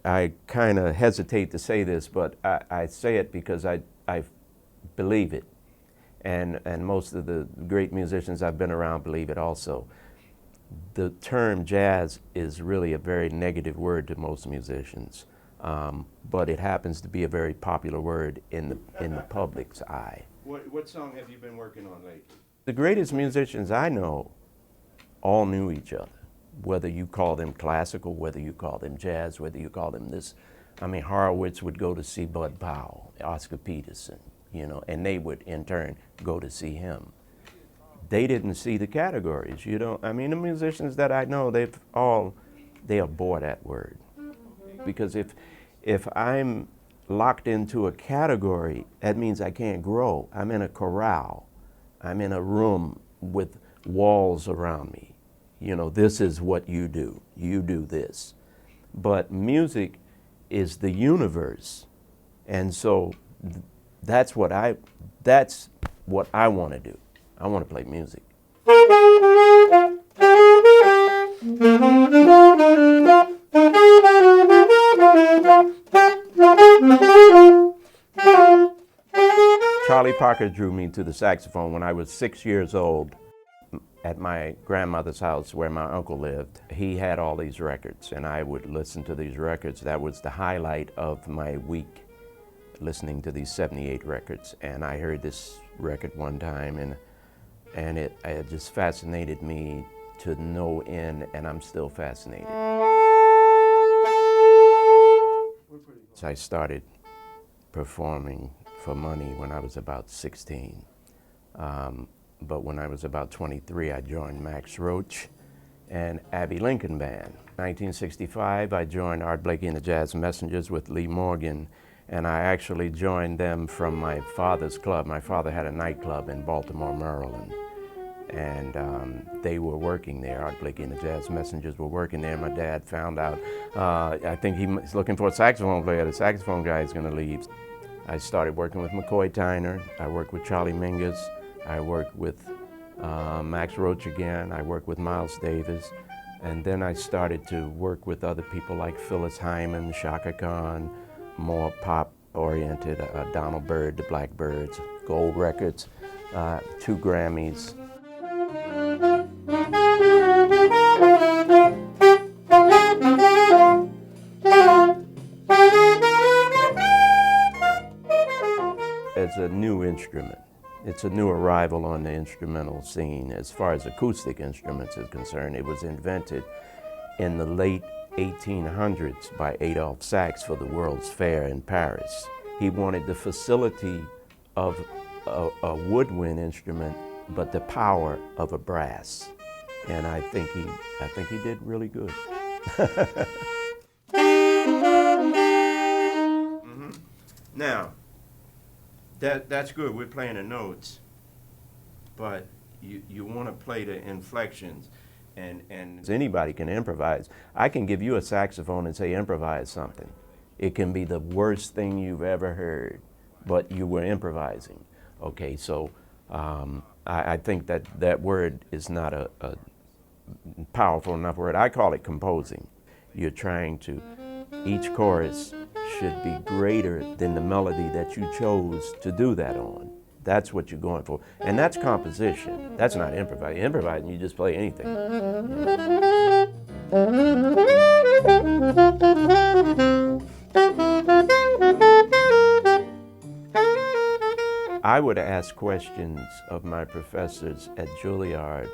I kind of hesitate to say this, but I say it because I believe it. And most of the great musicians I've been around believe it also. The term jazz is really a very negative word to most musicians, but it happens to be a very popular word in the public's eye. What song have you been working on lately? The greatest musicians I know all knew each other, whether you call them classical, whether you call them jazz, whether you call them this. I mean, Horowitz would go to see Bud Powell, Oscar Peterson, you know, and they would in turn go to see him. They didn't see the categories, you know. I mean, the musicians that I know, they abhor that word. Because if I'm locked into a category, that means I can't grow. I'm in a corral. I'm in a room with walls around me. You know, this is what you do. You do this. But music is the universe. And so that's what I want to do. I want to play music. Charlie Parker drew me to the saxophone when I was 6 years old at my grandmother's house where my uncle lived. He had all these records and I would listen to these records. That was the highlight of my week, listening to these 78 records. And I heard this record one time and it just fascinated me to no end, and I'm still fascinated. So I started performing for money when I was about 16. But when I was about 23, I joined Max Roach and Abbey Lincoln Band. 1965, I joined Art Blakey and the Jazz Messengers with Lee Morgan, and I actually joined them from my father's club. My father had a nightclub in Baltimore, Maryland, and they were working there. Art Blakey and the Jazz Messengers were working there. My dad found out, I think he's looking for a saxophone player. The saxophone guy is going to leave. I started working with McCoy Tyner. I worked with Charlie Mingus. I worked with Max Roach again. I worked with Miles Davis. And then I started to work with other people like Phyllis Hyman, Chaka Khan, more pop-oriented, Donald Byrd, the Blackbirds, Gold Records, 2 Grammys. It's a new instrument. It's a new arrival on the instrumental scene. As far as acoustic instruments is concerned, it was invented in the late 1800s by Adolphe Sax for the World's Fair in Paris. He wanted the facility of a woodwind instrument, but the power of a brass. And I think he did really good. Now, that's good. We're playing the notes, but you want to play the inflections, and anybody can improvise. I can give you a saxophone and say improvise something. It can be the worst thing you've ever heard, but you were improvising. Okay, so I think that word is not a powerful enough word. I call it composing. You're trying to, each chorus should be greater than the melody that you chose to do that on. That's what you're going for. And that's composition. That's not improvising. Improvising, you just play anything. I would ask questions of my professors at Juilliard,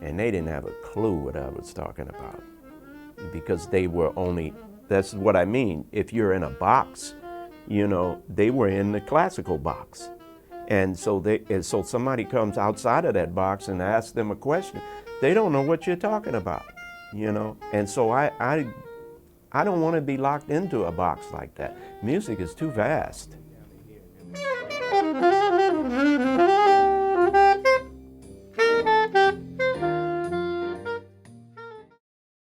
and they didn't have a clue what I was talking about, because they were only, that's what I mean. If you're in a box, you know, they were in the classical box. And so so somebody comes outside of that box and asks them a question, they don't know what you're talking about, you know? And so I don't want to be locked into a box like that. Music is too vast.